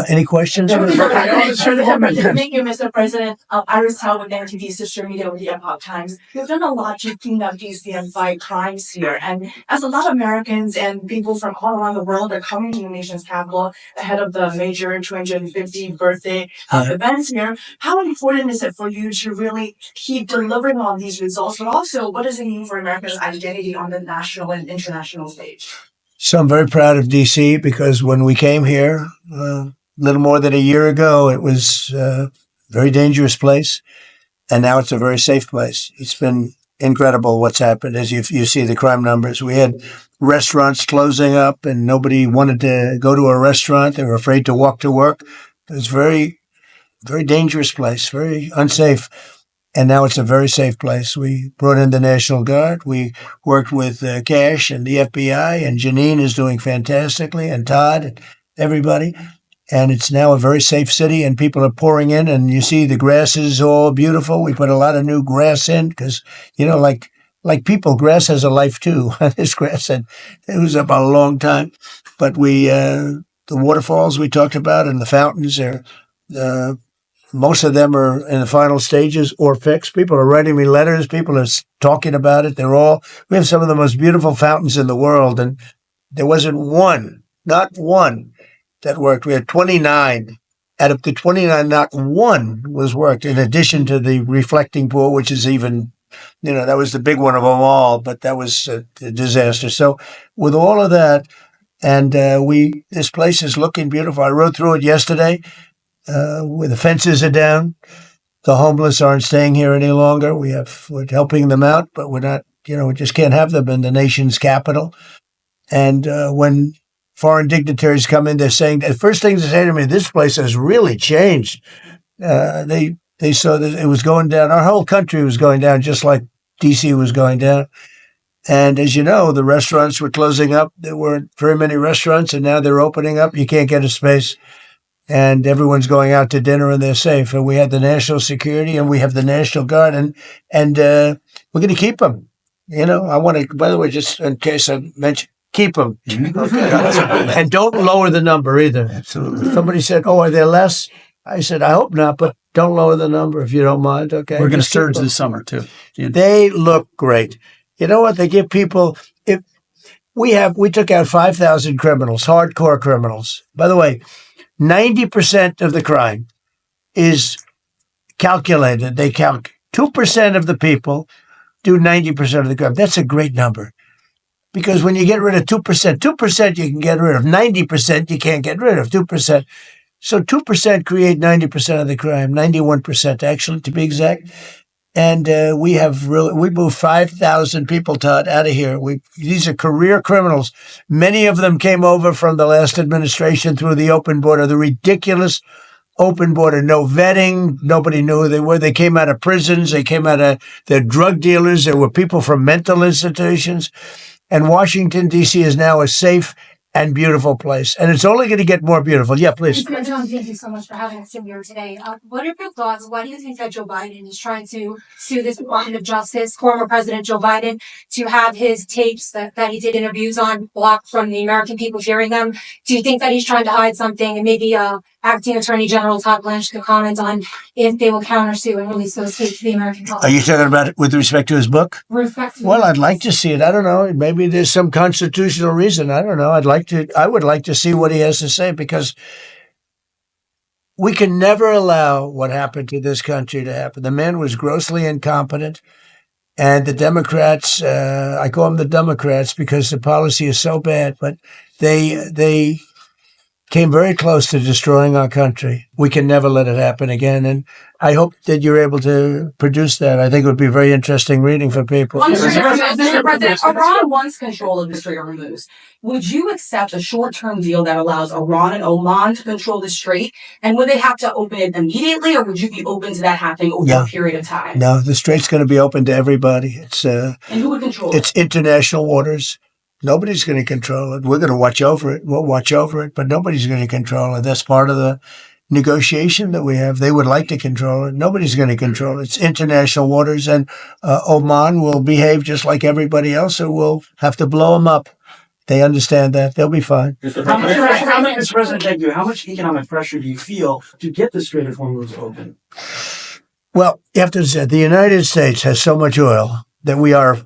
Any questions? Thank you, Mr. President. Iris Tao with NTV Sister Media with the Epoch Times. We've done a lot to clean up DC and fight crimes here. And as a lot of Americans and people from all around the world are coming to the nation's capital ahead of the major 250th birthday events here, how important is it for you to really keep delivering on these results? But also, what does it mean for America's identity on the national and international stage? So I'm very proud of DC because when we came here a little more than a year ago, it was a very dangerous place. And now it's a very safe place. It's been incredible what's happened as you see the crime numbers. We had restaurants closing up and nobody wanted to go to a restaurant. They were afraid to walk to work. It was very, very dangerous place, very unsafe. And now it's a very safe place. We brought in the National Guard. We worked with Cash and the FBI, and Janine is doing fantastically, and Todd and everybody. And it's now a very safe city, and people are pouring in, and you see the grass is all beautiful. We put a lot of new grass in because, like people, grass has a life too. This grass, it was up a long time. But the waterfalls we talked about and the fountains are most of them are in the final stages or fixed. People are writing me letters. People are talking about it. We have some of the most beautiful fountains in the world, and there wasn't one, not one, that worked. We had 29. Out of the 29, not one was worked, in addition to the reflecting pool, which is even, that was the big one of them all, but that was a disaster. So with all of that, and this place is looking beautiful. I rode through it yesterday. Where the fences are down, the homeless aren't staying here any longer. We're helping them out, but we're not, we just can't have them in the nation's capital. And when foreign dignitaries come in, they're saying, the first thing they say to me, this place has really changed. They saw that it was going down. Our whole country was going down, just like DC was going down. And as you know, the restaurants were closing up. There weren't very many restaurants, and now they're opening up. You can't get a space. And everyone's going out to dinner and they're safe. And we had the national security and we have the National Guard and we're going to keep them. I want to, by the way, just in case I mentioned, keep them. And don't lower the number either. Absolutely. Somebody said, are there less? I said, I hope not, but don't lower the number if you don't mind. Okay. We're going to surge this summer too. They look great. You know what? They give people, we took out 5,000 criminals, hardcore criminals. By the way, 90% of the crime is calculated. They count 2% of the people do 90% of the crime. That's a great number. Because when you get rid of 2% you can get rid of. 90% you can't get rid of 2%. So 2% create 90% of the crime, 91% actually, to be exact. And we moved 5,000 people, Todd, out of here. These are career criminals. Many of them came over from the last administration through the open border, the ridiculous open border, no vetting. Nobody knew who they were. They came out of prisons. They came out of, they're drug dealers. There were people from mental institutions. And Washington, D.C. is now a safe and beautiful place. And it's only going to get more beautiful. Yeah, please. Mr. John, thank you so much for having us here today. What are your thoughts? Why do you think that Joe Biden is trying to sue this Department of Justice, former President Joe Biden, to have his tapes that he did interviews on blocked from the American people hearing them? Do you think that he's trying to hide something? And maybe Acting Attorney General Todd Blanche could comment on if they will countersue and release those tapes to the American public. Are you talking about it with respect to his book? Well, I'd like to see it. I don't know. Maybe there's some constitutional reason. I don't know. I would like to see what he has to say, because we can never allow what happened to this country to happen. The man was grossly incompetent, and the Democrats, I call them the Democrats because the policy is so bad, but they came very close to destroying our country. We can never let it happen again. And I hope that you're able to produce that. I think it would be very interesting reading for people. Mr. President, Iran wants control of the Strait of Hormuz. Would you accept a short-term deal that allows Iran and Oman to control the Strait? And would they have to open it immediately, or would you be open to that happening over a period of time? No, the Strait's going to be open to everybody. And who would control it? It's international waters. Nobody's going to control it. We're going to watch over it. We'll watch over it, but nobody's going to control it. That's part of the negotiation that we have. They would like to control it. Nobody's going to control it. It's international waters, and Oman will behave just like everybody else, or we'll have to blow them up. They understand that. They'll be fine. Mr. President, thank you. How much economic pressure do you feel to get the Strait of Hormuz open? Well, you have to say the United States has so much oil that we are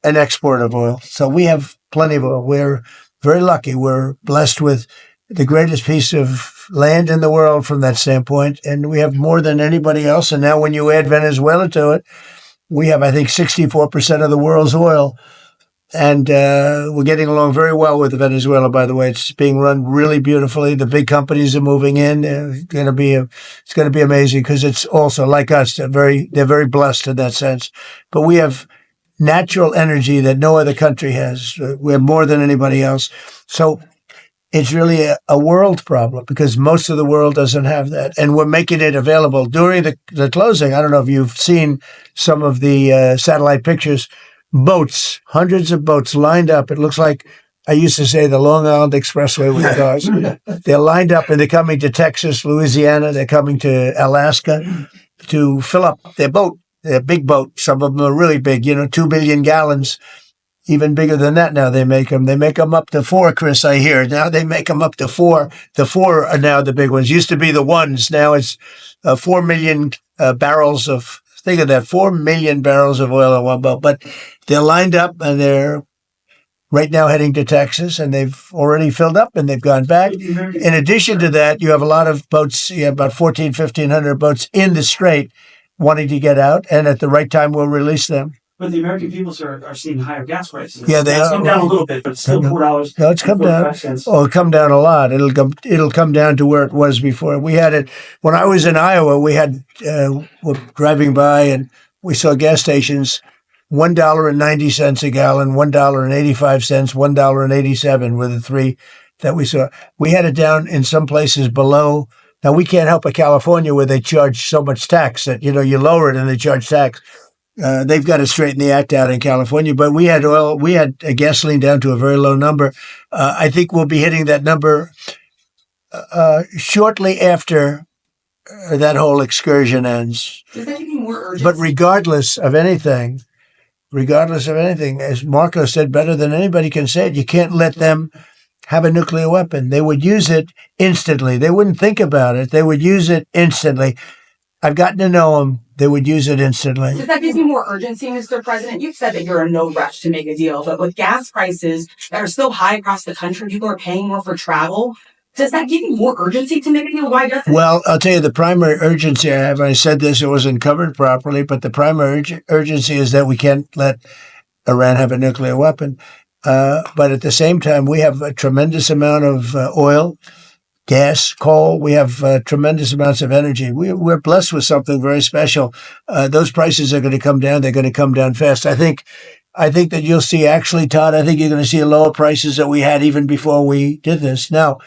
an exporter of oil. So we have plenty of oil. We're very lucky. We're blessed with the greatest piece of land in the world from that standpoint. And we have more than anybody else. And now when you add Venezuela to it, we have, I think, 64% of the world's oil. And we're getting along very well with Venezuela, by the way. It's being run really beautifully. The big companies are moving in. It's going to be amazing because it's also like us. They're very blessed in that sense. But we have natural energy that no other country has. We have more than anybody else. So it's really a world problem because most of the world doesn't have that. And we're making it available. During the closing, I don't know if you've seen some of the satellite pictures, boats, hundreds of boats lined up. It looks like, I used to say, the Long Island Expressway with cars. They're lined up and they're coming to Texas, Louisiana. They're coming to Alaska to fill up their boat. They're big boat. Some of them are really big, 2 billion gallons. Even bigger than that now they make them. They make them up to 4, Chris, I hear. Now they make them up to 4. The 4 are now the big ones. Used to be the ones. Now it's 4 million barrels of, think of that, 4 million barrels of oil in one boat. But they're lined up and they're right now heading to Texas, and they've already filled up and they've gone back. In addition to that, you have a lot of boats, you have about 1,500 boats in the strait wanting to get out, and at the right time we'll release them. But the American people, sir, are seeing higher gas prices. Yeah, they It's are. come down a little bit, but it's still $4. No, it's come down. Oh, it'll come down a lot. It'll come down to where it was before. We had it when I was in Iowa. We had we're driving by and we saw gas stations, $1.90 a gallon, $1.85, $1.87 were the three that we saw. We had it down in some places below. Now we can't help but California where they charge so much tax that you lower it and they charge tax. They've got to straighten the act out in California, but we had gasoline down to a very low number. I think we'll be hitting that number shortly after that whole excursion ends. Does that give you more urgency? But regardless of anything, as Marco said better than anybody can say it, you can't let them have a nuclear weapon. They would use it instantly. They wouldn't think about it. They would use it instantly. I've gotten to know them. They would use it instantly. Does that give you more urgency, Mr. President? You've said that you're in no rush to make a deal, but with gas prices that are so high across the country, people are paying more for travel. Does that give you more urgency to make a deal? Why doesn't it? Well, I'll tell you the primary urgency I have, and I said this, it wasn't covered properly, but the primary urgency is that we can't let Iran have a nuclear weapon. But at the same time, we have a tremendous amount of oil, gas, coal. We have tremendous amounts of energy. We're blessed with something very special. Those prices are going to come down. They're going to come down fast. I think that you'll see, actually, Todd, I think you're going to see lower prices that we had even before we did this. Now,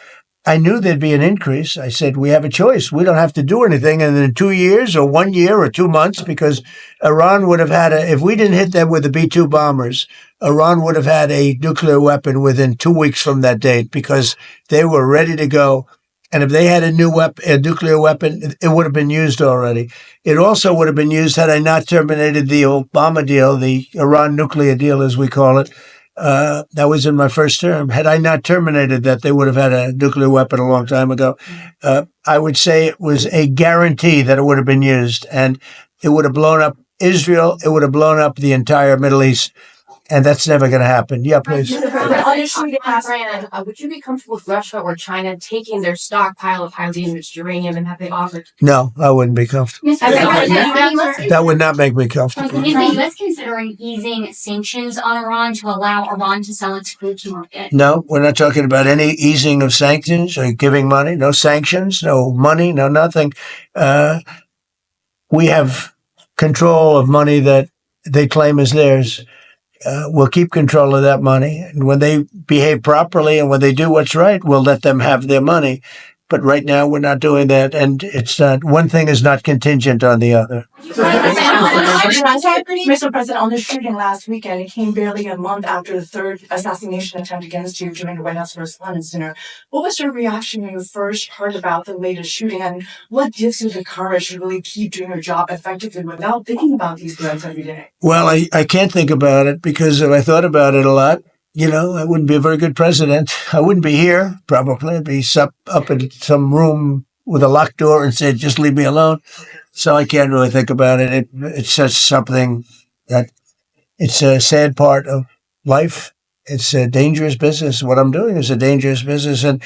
I knew there'd be an increase. I said, we have a choice. We don't have to do anything. And in 2 years or 1 year or 2 months, because Iran would have had if we didn't hit them with the B-2 bombers, Iran would have had a nuclear weapon within 2 weeks from that date because they were ready to go. And if they had a nuclear weapon, it would have been used already. It also would have been used had I not terminated the Obama deal, the Iran nuclear deal, as we call it. That was in my first term. Had I not terminated that, they would have had a nuclear weapon a long time ago. I would say it was a guarantee that it would have been used, and it would have blown up Israel. It would have blown up the entire Middle East. And that's never going to happen. Yeah, please. Would you be comfortable with Russia or China taking their stockpile of highly enriched uranium and have they offered? No, I wouldn't be comfortable. That would not make me comfortable. Is the U.S. considering easing sanctions on Iran to allow Iran to sell its crude to market? No, we're not talking about any easing of sanctions or giving money. No sanctions, no money, no nothing. We have control of money that they claim is theirs. We'll keep control of that money. And when they behave properly and when they do what's right, we'll let them have their money. But right now, we're not doing that. And it's not, one thing is not contingent on the other. Mr. President, on the shooting last weekend, it came barely a month after the third assassination attempt against you during the White House Correspondents' Dinner. What was your reaction when you first heard about the latest shooting, and what gives you the courage to really keep doing your job effectively without thinking about these threats every day? Well, I can't think about it because if I thought about it a lot, I wouldn't be a very good president. I wouldn't be here, probably. I'd be up in some room with a locked door and said, just leave me alone. So I can't really think about it. It's just something that it's a sad part of life. It's a dangerous business. What I'm doing is a dangerous business. And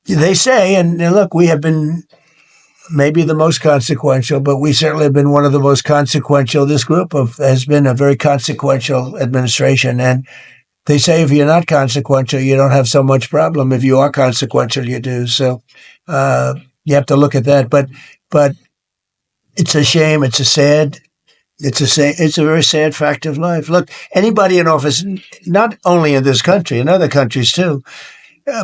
they say, and look, we have been maybe the most consequential, but we certainly have been one of the most consequential. This group has been a very consequential administration. And they say if you're not consequential, you don't have so much problem. If you are consequential, you do. So you have to look at that. But it's a shame. It's a very sad fact of life. Look, anybody in office, not only in this country, in other countries too,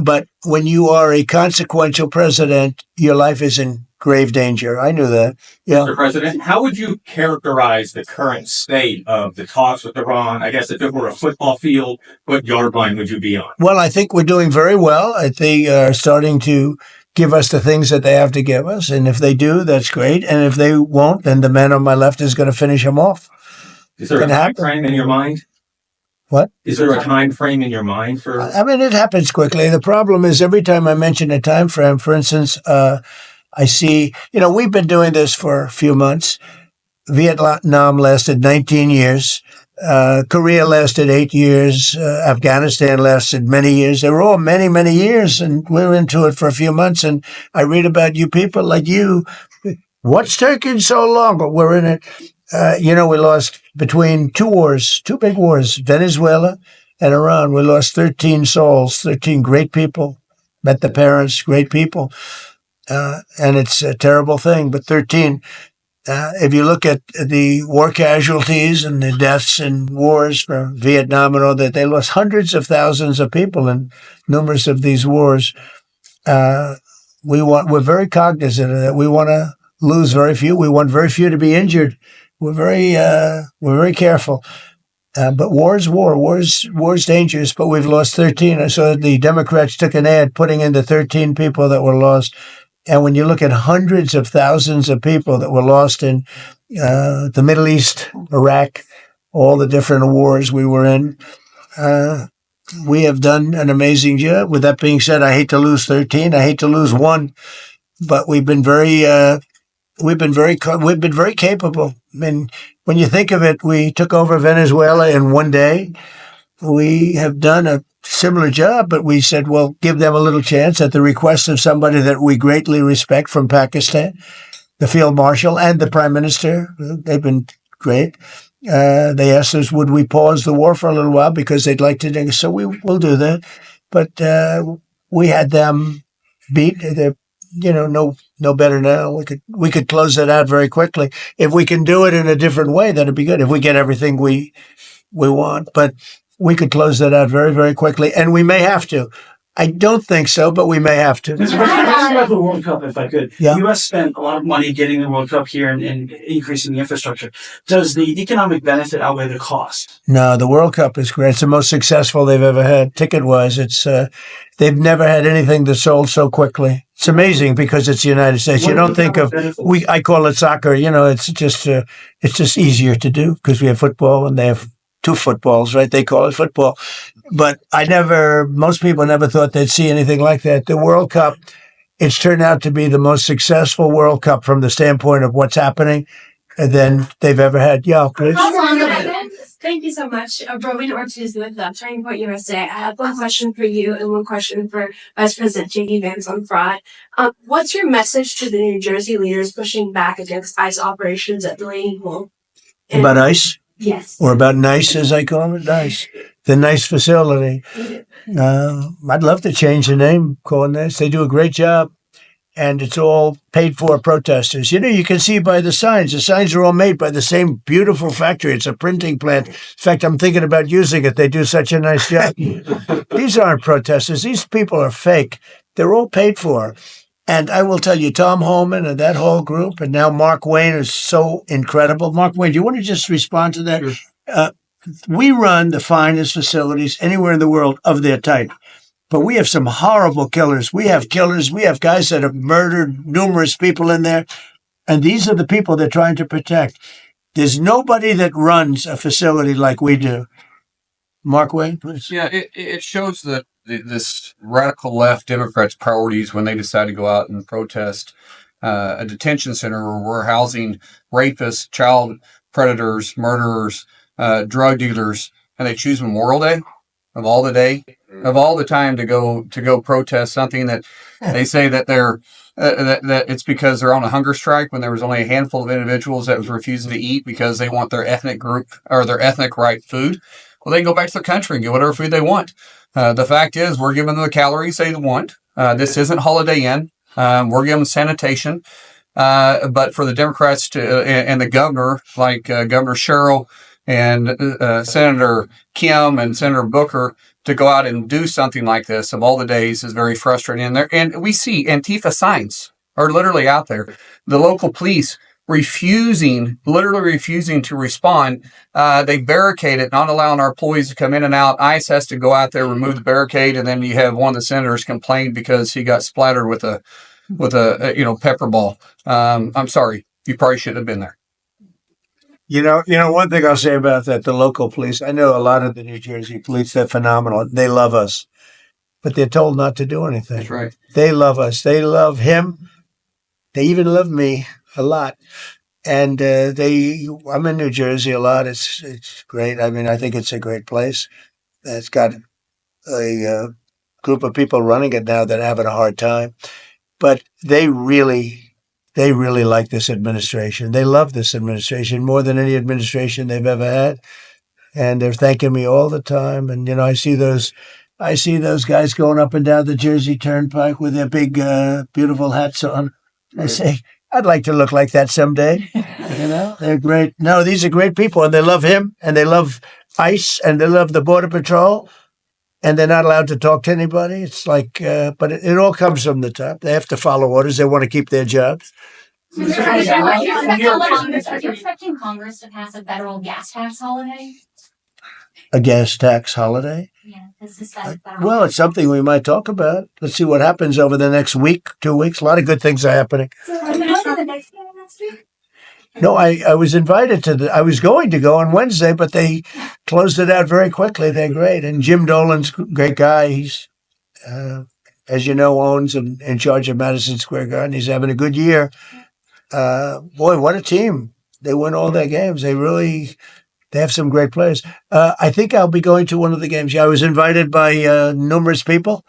but when you are a consequential president, your life is in grave danger. I knew that. Yeah. Mr. President, how would you characterize the current state of the talks with Iran? I guess if it were a football field, what yard line would you be on? Well, I think we're doing very well. I think they are starting to give us the things that they have to give us. And if they do, that's great. And if they won't, then the man on my left is going to finish them off. Is there a time frame in your mind? What? Is there a time frame in your mind for? I mean, it happens quickly. The problem is every time I mention a time frame, for instance, I see, we've been doing this for a few months. Vietnam lasted 19 years. Korea lasted 8 years. Afghanistan lasted many years. They were all many, many years, and we're into it for a few months. And I read about you people like you. What's taking so long? But we're in it. We lost between two big wars, Venezuela and Iran. We lost 13 souls, 13 great people. Met the parents, great people. And it's a terrible thing, but 13. If you look at the war casualties and the deaths in wars for Vietnam and all that, they lost hundreds of thousands of people in numerous of these wars. We're very cognizant of that. We want to lose very few. We want very few to be injured. We're very careful. But war is war. War's dangerous, but we've lost 13. I saw the Democrats took an ad putting in the 13 people that were lost. And when you look at hundreds of thousands of people that were lost in the Middle East, Iraq, all the different wars we were in, we have done an amazing job. With that being said, I hate to lose 13. I hate to lose one, but we've been very capable. I mean, when you think of it, we took over Venezuela in one day. We have done a similar job, but we said, well, give them a little chance at the request of somebody that we greatly respect from Pakistan, the field marshal and the prime minister. They've been great. They asked us, would we pause the war for a little while because they'd like to do so. We will do that. But we had them beat. They're, no better now. We could close that out very quickly. If we can do it in a different way, that'd be good. If we get everything we want, but we could close that out very, very quickly, and we may have to. I don't think so, but we may have to. Mr. President, ask about the World Cup, if I could. Yeah. The U.S. spent a lot of money getting the World Cup here and increasing the infrastructure. Does the economic benefit outweigh the cost? No, the World Cup is great. It's the most successful they've ever had, ticket-wise. It's they've never had anything that sold so quickly. It's amazing because it's the United States. You don't think of I call it soccer. It's just easier to do because we have football and they have two footballs, right? They call it football. But most people never thought they'd see anything like that. The World Cup, it's turned out to be the most successful World Cup from the standpoint of what's happening than they've ever had. Yeah, please. Thank you so much. Robin Ortiz with Turning Point USA. I have one question for you and one question for Vice President J.D. Vance on fraud. What's your message to the New Jersey leaders pushing back against ICE operations at Delaney Hall? About ICE? Yes. Or about NICE, as I call it, NICE. The NICE facility. I'd love to change the name, call it NICE. They do a great job. And it's all paid for protesters. You can see by the signs. The signs are all made by the same beautiful factory. It's a printing plant. In fact, I'm thinking about using it. They do such a nice job. These aren't protesters. These people are fake. They're all paid for. And I will tell you, Tom Holman and that whole group, and now Mark Wayne is so incredible. Mark Wayne, do you want to just respond to that? Sure. We run the finest facilities anywhere in the world of their type. But we have some horrible killers. We have killers. We have guys that have murdered numerous people in there. And these are the people they're trying to protect. There's nobody that runs a facility like we do. Mark Wayne, please. Yeah, it shows that this radical left Democrats' priorities when they decide to go out and protest a detention center where we're housing rapists, child predators, murderers, drug dealers, and they choose Memorial Day of all the time to go protest something that they say that they're that it's because they're on a hunger strike when there was only a handful of individuals that was refusing to eat because they want their ethnic group or their ethnic right food. Well, they can go back to their country and get whatever food they want. The fact is, we're giving them the calories they want. This isn't Holiday Inn. We're giving them sanitation. But for the Democrats and the governor, like Governor Sherrill and Senator Kim and Senator Booker, to go out and do something like this of all the days is very frustrating. And we see Antifa signs are literally out there. The local police literally refusing to respond. They barricade it, not allowing our employees to come in and out. ICE has to go out there, remove the barricade, and then you have one of the senators complain because he got splattered with a pepper ball. I'm sorry, you probably shouldn't have been there. You know, one thing I'll say about that, the local police, I know a lot of the New Jersey police, they're phenomenal. They love us, but they're told not to do anything. That's right. They love us. They love him. They even love me a lot. And I'm in New Jersey a lot. It's great. I mean, I think it's a great place. It's got a group of people running it now that are having a hard time. But they really like this administration. They love this administration more than any administration they've ever had. And they're thanking me all the time. And, I see those guys going up and down the Jersey Turnpike with their big, beautiful hats on. I say, I'd like to look like that someday. They're great. No, these are great people, and they love him, and they love ICE, and they love the Border Patrol, and they're not allowed to talk to anybody. It's like, but it all comes from the top. They have to follow orders. They want to keep their jobs. Are you expecting Congress to pass a federal gas tax holiday? A gas tax holiday? Yeah, this is that. Well, it's something we might talk about. Let's see what happens over the next week, 2 weeks. A lot of good things are happening. No, I was invited to I was going to go on Wednesday, but they closed it out very quickly. They're great. And Jim Dolan's a great guy. He's, as you know, owns and in charge of Madison Square Garden. He's having a good year. Boy, what a team. They win all their games. They have some great players. I think I'll be going to one of the games. Yeah, I was invited by numerous people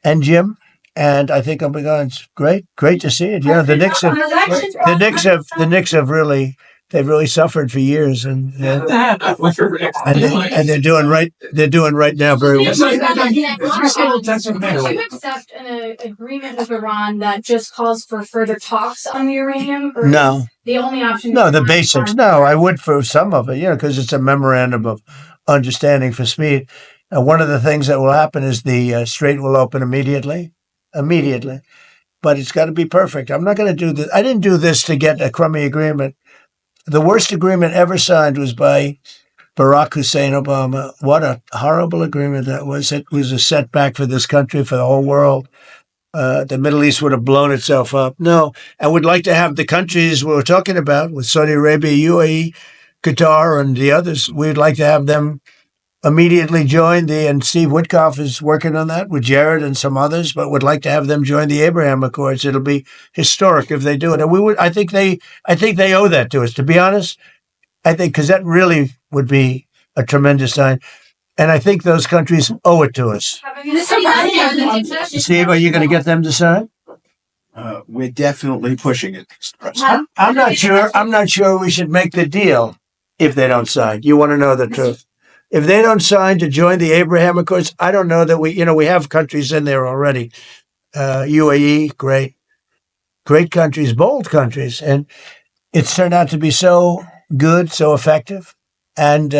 and Jim. And I think I'll be going. It's great to see it. The Knicks have really suffered for years, and they're doing right. They're doing right now very well. Would you accept an agreement with Iran that just calls for further talks on the uranium? Or No. The only option. No, the basics. No, I would for some of it, because it's a memorandum of understanding for speed. One of the things that will happen is the Strait will open immediately, but it's got to be perfect. I'm not going to do this. I didn't do this to get a crummy agreement. The worst agreement ever signed was by Barack Hussein Obama. What a horrible agreement that was. It was a setback for this country, for the whole world. The Middle East would have blown itself up. No, I would like to have the countries we're talking about with Saudi Arabia, UAE, Qatar, and the others. We'd like to have them immediately join and Steve Witkoff is working on that with Jared and some others, but would like to have them join the Abraham Accords. It'll be historic if they do it. And I think they owe that to us, to be honest. I think, because that really would be a tremendous sign. And I think those countries owe it to us. Steve, are you going to get them to sign? We're definitely pushing it. I'm not sure we should make the deal if they don't sign. You want to know the truth. If they don't sign to join the Abraham Accords, I don't know that we have countries in there already. UAE, great countries, bold countries. And it's turned out to be so good, so effective. And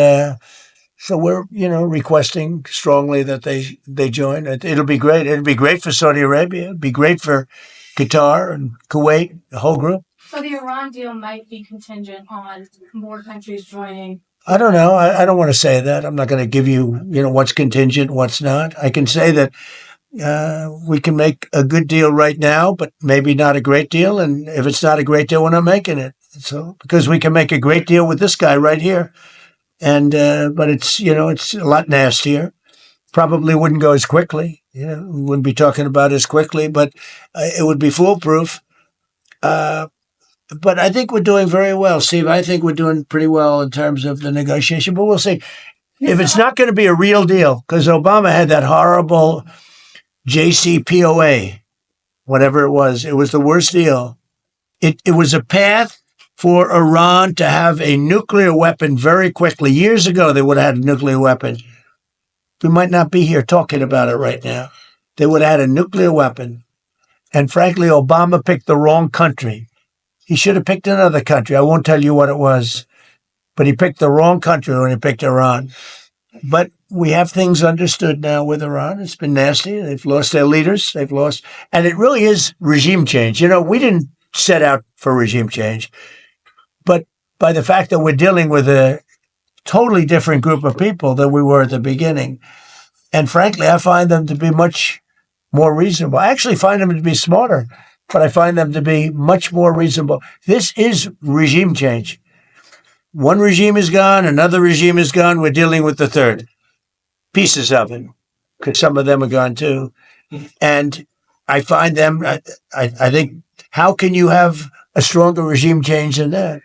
so we're, requesting strongly that they join. It'll be great. It'll be great for Saudi Arabia. It'll be great for Qatar and Kuwait, the whole group. So the Iran deal might be contingent on more countries joining. I don't know. I don't want to say that. I'm not going to give you, what's contingent, what's not. I can say that we can make a good deal right now, but maybe not a great deal. And if it's not a great deal, we're not making it. So because we can make a great deal with this guy right here. And, but it's a lot nastier. Probably wouldn't go as quickly. We wouldn't be talking about it as quickly, but it would be foolproof. But I think we're doing very well, Steve. I think we're doing pretty well in terms of the negotiation, but we'll see. If it's not going to be a real deal, because Obama had that horrible JCPOA, whatever it was the worst deal. It was a path for Iran to have a nuclear weapon very quickly. Years ago, they would have had a nuclear weapon. We might not be here talking about it right now. They would have had a nuclear weapon. And frankly, Obama picked the wrong country. He should have picked another country. I won't tell you what it was. But he picked the wrong country when he picked Iran. But we have things understood now with Iran. It's been nasty. They've lost their leaders. And it really is regime change. We didn't set out for regime change. But by the fact that we're dealing with a totally different group of people than we were at the beginning. And frankly, I find them to be much more reasonable. I actually find them to be smarter, but I find them to be much more reasonable. This is regime change. One regime is gone, another regime is gone. We're dealing with the third. Pieces of it, because some of them are gone too. And I find them, I think, how can you have a stronger regime change than that,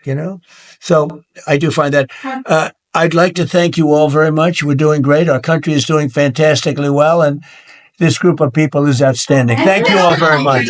So I do find that. I'd like to thank you all very much. We're doing great. Our country is doing fantastically well. And this group of people is outstanding. Thank you all very much.